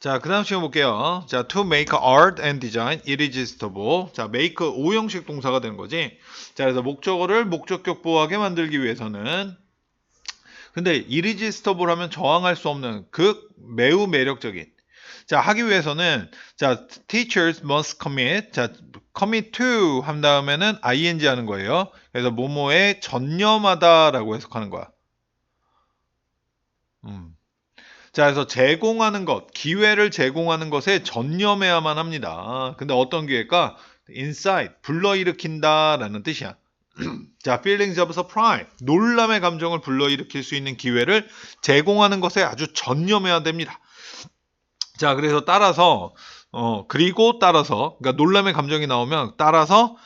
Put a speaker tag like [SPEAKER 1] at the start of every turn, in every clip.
[SPEAKER 1] 자, 그 다음 시간 볼게요. 자, to make art and design irresistible. 자, make 오형식 동사가 되는 거지. 자, 그래서 목적어를 목적격 보호하게 만들기 위해서는 근데 irresistible 하면 저항할 수 없는 매우 매력적인. 자, 하기 위해서는 자, teachers must commit. 자, commit to 한 다음에는 ing 하는 거예요. 그래서 뭐뭐에 전념하다라고 해석하는 거야. 자, 그래서 제공하는 것, 기회를 제공하는 것에 전념해야만 합니다. 근데 어떤 기회일까? incite, 불러일으킨다라는 뜻이야. 자, feelings of surprise, 놀람의 감정을 불러일으킬 수 있는 기회를 제공하는 것에 아주 전념해야 됩니다. 자, 그래서 따라서, 그러니까 놀람의 감정이 나오면 따라서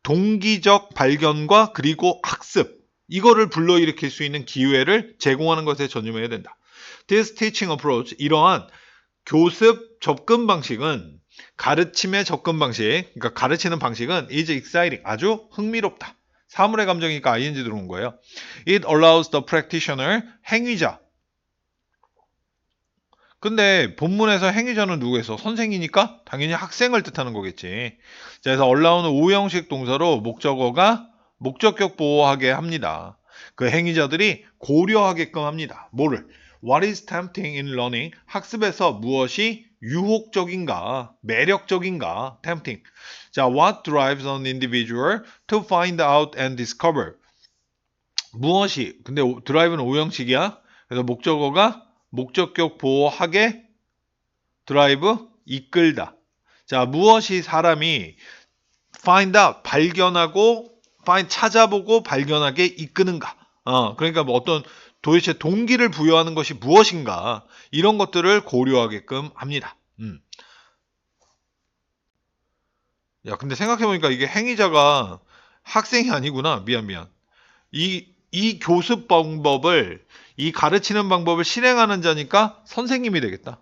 [SPEAKER 1] 동기적 발견과 그리고 학습, 이거를 불러일으킬 수 있는 기회를 제공하는 것에 전념해야 된다. This teaching approach, 이러한 교습 접근 방식은 가르침의 접근 방식, 그러니까 가르치는 방식은 is exciting, 아주 흥미롭다. 사물의 감정이니까 ing 들어온 거예요. It allows the practitioner, 행위자. 근데 본문에서 행위자는 누구겠어? 선생이니까 당연히 학생을 뜻하는 거겠지. 자, 그래서 allow는 오형식 동사로 목적어가 목적격 보호하게 합니다. 그 행위자들이 고려하게끔 합니다. 뭐를? What is tempting in learning? 학습에서 무엇이 유혹적인가, 매력적인가, tempting. 자, what drives an individual to find out and discover? 무엇이, 근데 드라이브는 오형식이야. 그래서 목적어가 목적격 보호하게, 드라이브, 이끌다. 자, 무엇이 사람이 find out, 발견하고, 찾아보고 발견하게 이끄는가. 그러니까 뭐 어떤 도대체 동기를 부여하는 것이 무엇인가. 이런 것들을 고려하게끔 합니다. 야, 근데 생각해보니까 이게 행위자가 학생이 아니구나. 미안. 이 교습 방법을, 이 가르치는 방법을 실행하는 자니까 선생님이 되겠다.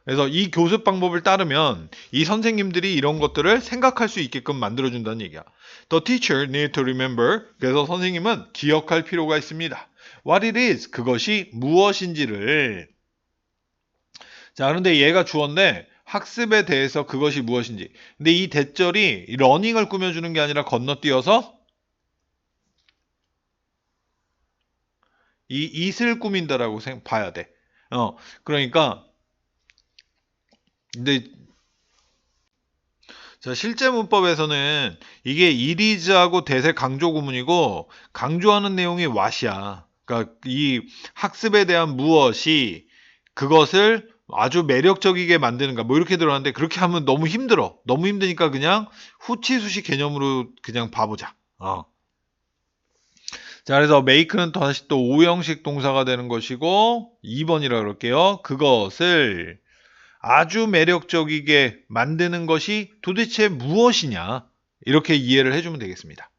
[SPEAKER 1] 그래서 이 교습 방법을 따르면 이 선생님들이 이런 것들을 생각할 수 있게끔 만들어준다는 얘기야. The teacher need to remember. 그래서 선생님은 기억할 필요가 있습니다. What it is. 그것이 무엇인지를. 자, 그런데 얘가 주어인데 학습에 대해서 그것이 무엇인지. 근데 이 대절이 러닝을 꾸며주는 게 아니라 건너뛰어서 이 it을 꾸민다라고 봐야 돼. 그러니까 근데 자, 실제 문법에서는 이게 이리즈하고 대세 강조 구문이고 강조하는 내용이 what이야. 그러니까 이 학습에 대한 무엇이 그것을 아주 매력적이게 만드는가 뭐 이렇게 들어가는데 그렇게 하면 너무 힘들어. 너무 힘드니까 그냥 후치수식 개념으로 그냥 봐보자. 자, 그래서 make는 다시 또 오형식 동사가 되는 것이고 2번이라 그럴게요. 그것을 아주 매력적이게 만드는 것이 도대체 무엇이냐? 이렇게 이해를 해주면 되겠습니다.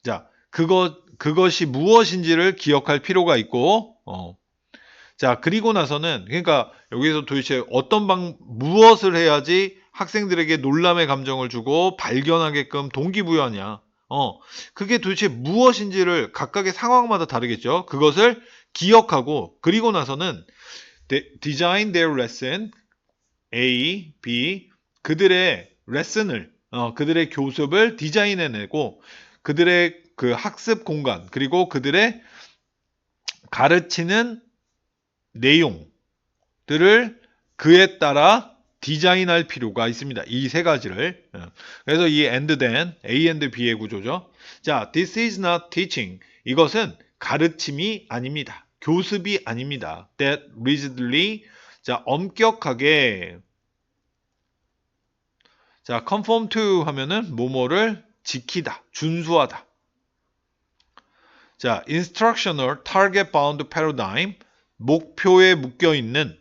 [SPEAKER 1] 자, 그것이 무엇인지를 기억할 필요가 있고, 자, 그리고 나서는, 그러니까 여기서 도대체 무엇을 해야지 학생들에게 놀람의 감정을 주고 발견하게끔 동기부여하냐? 그게 도대체 무엇인지를 각각의 상황마다 다르겠죠? 그것을 기억하고, 그리고 나서는 design their lesson, A, B, 그들의 레슨을, 그들의 교습을 디자인해내고 그들의 그 학습 공간 그리고 그들의 가르치는 내용들을 그에 따라 디자인할 필요가 있습니다. 이 세 가지를. 그래서 이 and then, A and B의 구조죠. 자, this is not teaching. 이것은 가르침이 아닙니다. 교습이 아닙니다. That rigidly, 자, 엄격하게, 자, conform to 하면은 뭐뭐를 지키다, 준수하다. 자, instructional target bound paradigm, 목표에 묶여 있는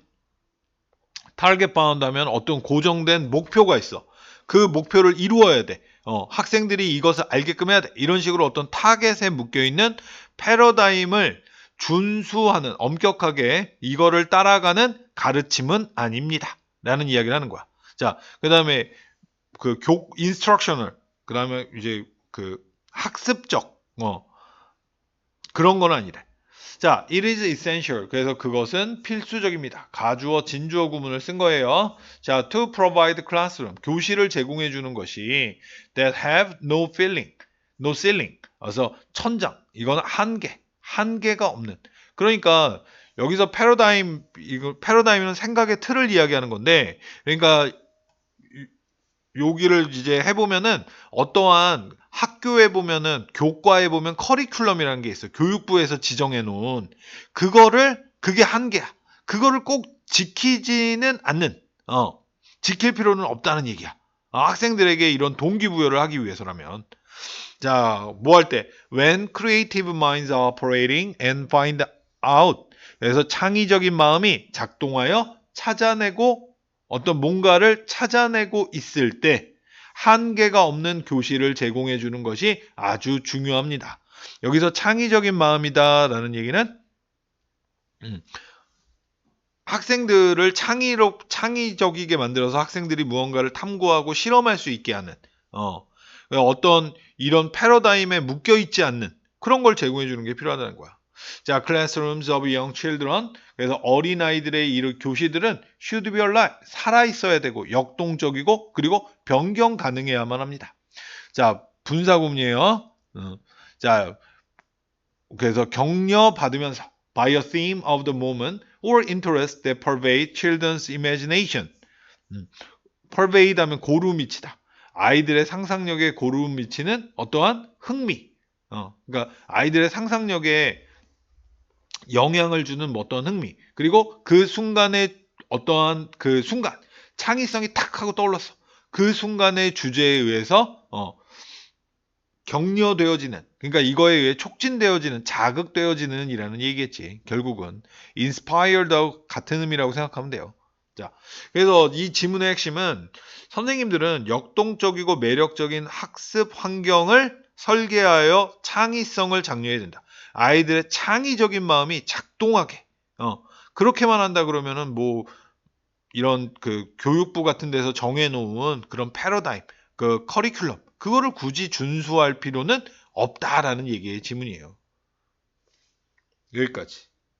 [SPEAKER 1] target bound 하면 어떤 고정된 목표가 있어. 그 목표를 이루어야 돼. 학생들이 이것을 알게끔 해야 돼. 이런 식으로 어떤 타겟에 묶여 있는 패러다임을 준수하는 엄격하게 이거를 따라가는 가르침은 아닙니다. 라는 이야기를 하는 거야. 자, 그다음에 instructional, 그다음에 이제 그 학습적 그런 건 아니래. 자, it is essential. 그래서 그것은 필수적입니다. 가주어, 진주어 구문을 쓴 거예요. 자, to provide classroom. 교실을 제공해 주는 것이 that have no filling, no ceiling. 그래서 천장. 이거는 한계가 없는. 그러니까 여기서 패러다임, 이거 패러다임은 생각의 틀을 이야기하는 건데, 그러니까 여기를 이제 해보면은 어떠한 학교에 보면은 교과에 보면 커리큘럼이라는 게 있어요. 교육부에서 지정해 놓은 그게 한계야. 그거를 꼭 지키지는 않는 지킬 필요는 없다는 얘기야. 학생들에게 이런 동기부여를 하기 위해서라면 자, 뭐 할 때 when creative minds are operating and find out 그래서 창의적인 마음이 작동하여 찾아내고 어떤 뭔가를 찾아내고 있을 때 한계가 없는 교실을 제공해 주는 것이 아주 중요합니다. 여기서 창의적인 마음이다라는 얘기는 학생들을 창의적이게 만들어서 학생들이 무언가를 탐구하고 실험할 수 있게 하는 어떤 이런 패러다임에 묶여 있지 않는 그런 걸 제공해 주는 게 필요하다는 거야. 자, classrooms of young children. 그래서 어린아이들의 이 교실들은 should be alive. 살아 있어야 되고 역동적이고 그리고 변경 가능해야만 합니다. 자, 분사구문이에요. 자, 그래서 격려 받으면서 by a theme of the moment or interest that pervade children's imagination. pervade 하면 고루 미치다. 아이들의 상상력에 고루 미치는 어떠한 흥미. 그러니까 아이들의 상상력에 영향을 주는 어떤 흥미. 그리고 그 순간에 어떠한 그 순간 창의성이 탁 하고 떠올랐어. 그 순간의 주제에 의해서 격려되어지는 그러니까 이거에 의해 촉진되어지는 자극되어지는 이라는 얘기겠지. 결국은 inspired하고 같은 의미라고 생각하면 돼요. 자, 그래서 이 지문의 핵심은 선생님들은 역동적이고 매력적인 학습 환경을 설계하여 창의성을 장려해야 된다. 아이들의 창의적인 마음이 작동하게. 그렇게만 한다 그러면은 뭐 이런 그 교육부 같은 데서 정해놓은 그런 패러다임, 그 커리큘럼 그거를 굳이 준수할 필요는 없다라는 얘기의 지문이에요. 여기까지.